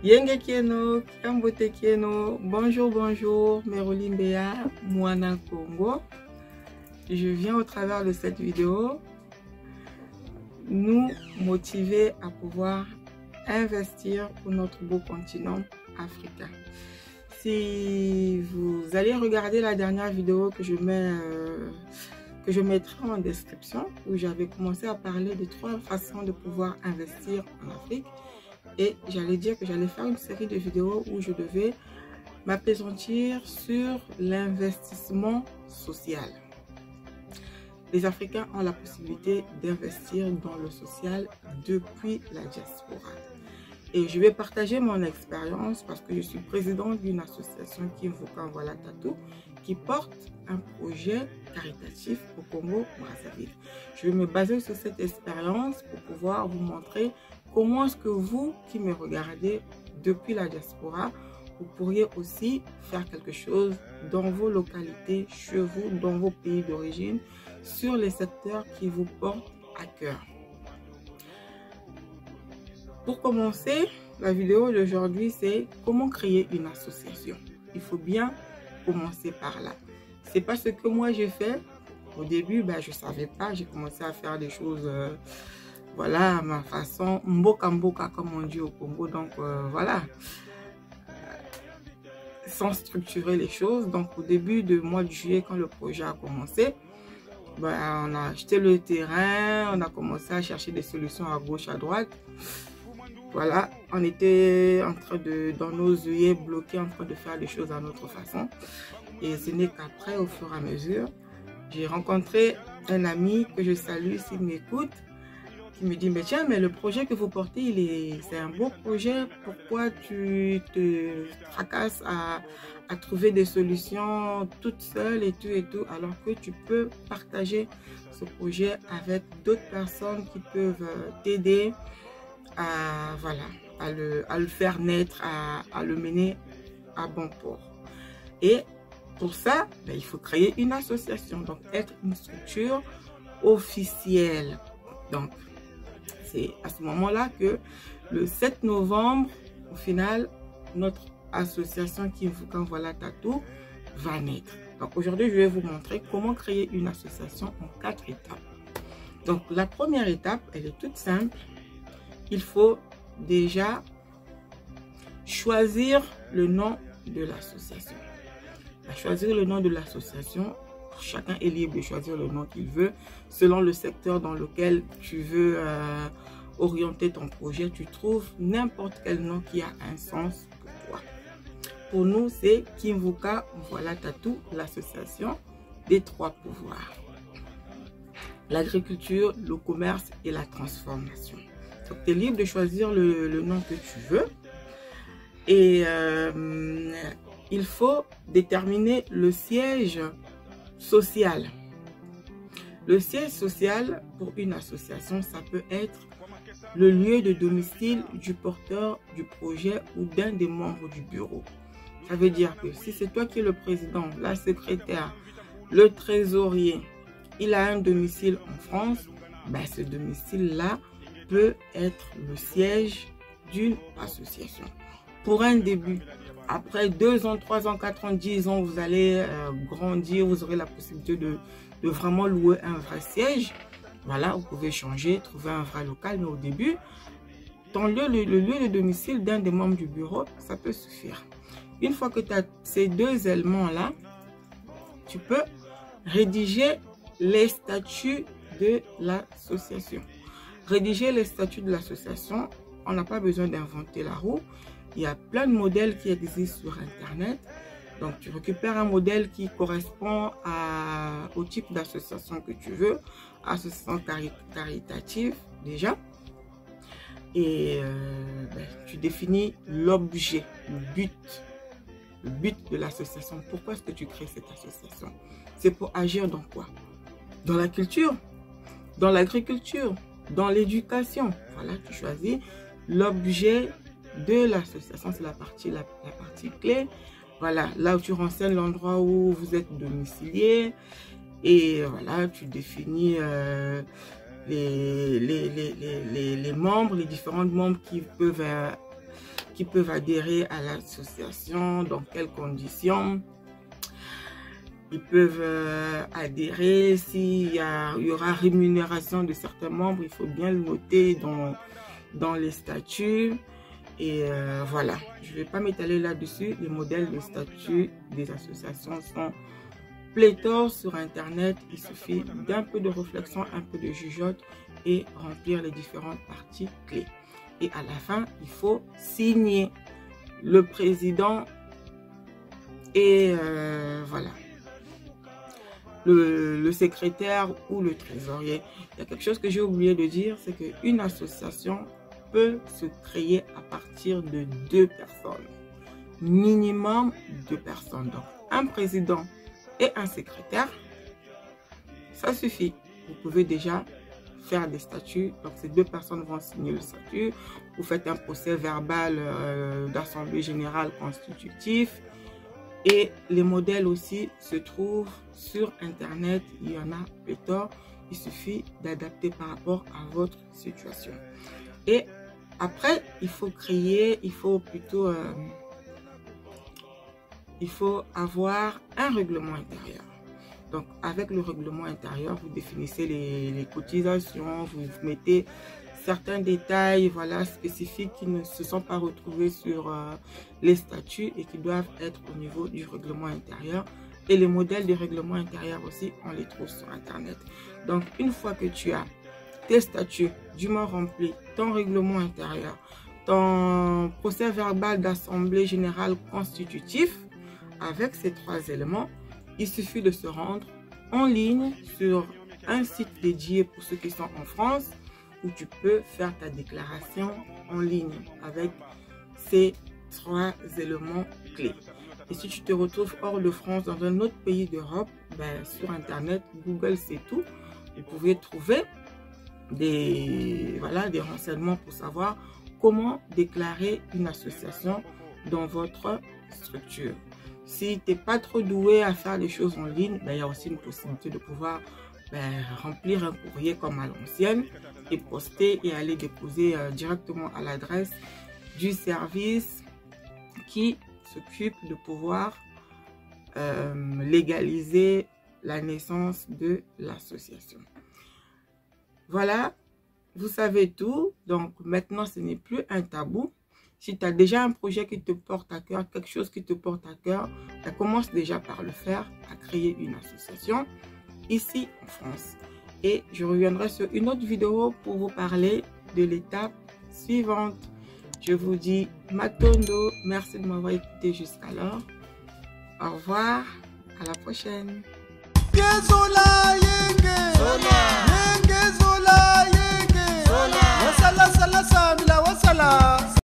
Yenge Kieno, Kambote Kieno, bonjour, bonjour, Merolimbea, Moana Congo. Je viens au travers de cette vidéo nous motiver à pouvoir investir pour notre beau continent africain. Si vous allez regarder la dernière vidéo que je mettrai en description, où j'avais commencé à parler de 3 façons de pouvoir investir en Afrique. Et j'allais dire que j'allais faire une série de vidéos où je devais m'appesantir sur l'investissement social. Les Africains ont la possibilité d'investir dans le social depuis la diaspora. Et je vais partager mon expérience parce que je suis présidente d'une association Kimvuka Voilà Tatou qui porte un projet caritatif au Congo-Brazzaville. Je vais me baser sur cette expérience pour pouvoir vous montrer comment est-ce que vous qui me regardez depuis la diaspora, vous pourriez aussi faire quelque chose dans vos localités, chez vous, dans vos pays d'origine, sur les secteurs qui vous portent à cœur. Pour commencer, la vidéo d'aujourd'hui, c'est comment créer une association. Il faut bien commencer par là. C'est pas ce que moi j'ai fait. Au début, je savais pas. J'ai commencé à faire des choses, voilà, à ma façon, mboka mboka comme on dit au Congo. Donc voilà, sans structurer les choses. Donc au début du mois de juillet, quand le projet a commencé, on a acheté le terrain, on a commencé à chercher des solutions à gauche, à droite. Voilà, on était en train de, dans nos œillets bloqués, en train de faire des choses à notre façon. Et ce n'est qu'après, au fur et à mesure, j'ai rencontré un ami que je salue s'il m'écoute, qui me dit, mais tiens, mais le projet que vous portez, c'est un beau projet. Pourquoi tu te tracasses à trouver des solutions toute seule et tout, alors que tu peux partager ce projet avec d'autres personnes qui peuvent t'aider à, voilà, à le faire naître, à le mener à bon port. Et pour ça, il faut créer une association, donc être une structure officielle. Donc, c'est à ce moment-là que le 7 novembre, au final, notre association Kimvuka Voilà Tatou va naître. Donc aujourd'hui, je vais vous montrer comment créer une association en 4 étapes. Donc la première étape, elle est toute simple. Il faut déjà choisir le nom de l'association. Choisir le nom de l'association, chacun est libre de choisir le nom qu'il veut. Selon le secteur dans lequel tu veux orienter ton projet, tu trouves n'importe quel nom qui a un sens pour toi. Pour nous, c'est Kimvuka Voilà Tatou, l'association des 3 pouvoirs. L'agriculture, le commerce et la transformation. Donc, tu es libre de choisir le nom que tu veux. Et il faut déterminer le siège social. Le siège social pour une association, ça peut être le lieu de domicile du porteur du projet ou d'un des membres du bureau. Ça veut dire que si c'est toi qui es le président, la secrétaire, le trésorier, il a un domicile en France, ce domicile-là peut être le siège d'une association. Pour un début, après 2 ans, 3 ans, 4 ans, 10 ans, vous allez grandir, vous aurez la possibilité de vraiment louer un vrai siège. Voilà, vous pouvez changer, trouver un vrai local, mais au début, le lieu de domicile d'un des membres du bureau, ça peut suffire. Une fois que tu as ces 2 éléments-là, tu peux rédiger les statuts de l'association. Rédiger les statuts de l'association, on n'a pas besoin d'inventer la roue. Il y a plein de modèles qui existent sur Internet. Donc, tu récupères un modèle qui correspond au type d'association que tu veux, association caritative déjà. Et tu définis l'objet, le but de l'association. Pourquoi est-ce que tu crées cette association? C'est pour agir dans quoi? Dans la culture, dans l'agriculture, dans l'éducation. Voilà, tu choisis l'objet de l'association, c'est la partie clé. Voilà, là où tu renseignes l'endroit où vous êtes domicilié. Et voilà, tu définis les membres, les différents membres qui qui peuvent adhérer à l'association, dans quelles conditions. Ils peuvent adhérer, s'il y aura rémunération de certains membres, il faut bien le noter dans les statuts. Et voilà, je ne vais pas m'étaler là-dessus. Les modèles de statut des associations sont pléthores sur Internet. Il suffit d'un peu de réflexion, un peu de jugeote et remplir les différentes parties clés. Et à la fin, il faut signer le président et voilà. Le secrétaire ou le trésorier. Il y a quelque chose que j'ai oublié de dire, c'est qu'une association peut se créer à partir de 2 personnes. Minimum 2 personnes. Donc, un président et un secrétaire, ça suffit. Vous pouvez déjà faire des statuts. Donc, ces 2 personnes vont signer le statut. Vous faites un procès verbal d'assemblée générale constitutif. Et les modèles aussi se trouvent sur Internet. Il y en a pléthore. Il suffit d'adapter par rapport à votre situation. Et après, il faut créer, il faut plutôt, il faut avoir un règlement intérieur. Donc, avec le règlement intérieur, vous définissez les cotisations, vous mettez certains détails, voilà, spécifiques qui ne se sont pas retrouvés sur les statuts et qui doivent être au niveau du règlement intérieur. Et les modèles de règlement intérieur aussi, on les trouve sur Internet. Donc, une fois que tu as tes statuts dûment remplis, ton règlement intérieur, ton procès verbal d'assemblée générale constitutif, avec ces 3 éléments, il suffit de se rendre en ligne sur un site dédié pour ceux qui sont en France, où tu peux faire ta déclaration en ligne avec ces 3 éléments clés. Et si tu te retrouves hors de France, dans un autre pays d'Europe, ben, sur Internet, Google c'est tout. Vous pouvez trouver des renseignements pour savoir comment déclarer une association dans votre structure. Si tu n'es pas trop doué à faire des choses en ligne, ben, il y a aussi une possibilité de pouvoir remplir un courrier comme à l'ancienne et poster et aller déposer directement à l'adresse du service qui s'occupe de pouvoir légaliser la naissance de l'association. Voilà, vous savez tout. Donc maintenant, ce n'est plus un tabou. Si tu as déjà un projet qui te porte à cœur, quelque chose qui te porte à cœur, commence déjà par le faire, à créer une association ici en France. Et je reviendrai sur une autre vidéo pour vous parler de l'étape suivante. Je vous dis Matondo, merci de m'avoir écouté jusqu'alors. Au revoir, à la prochaine.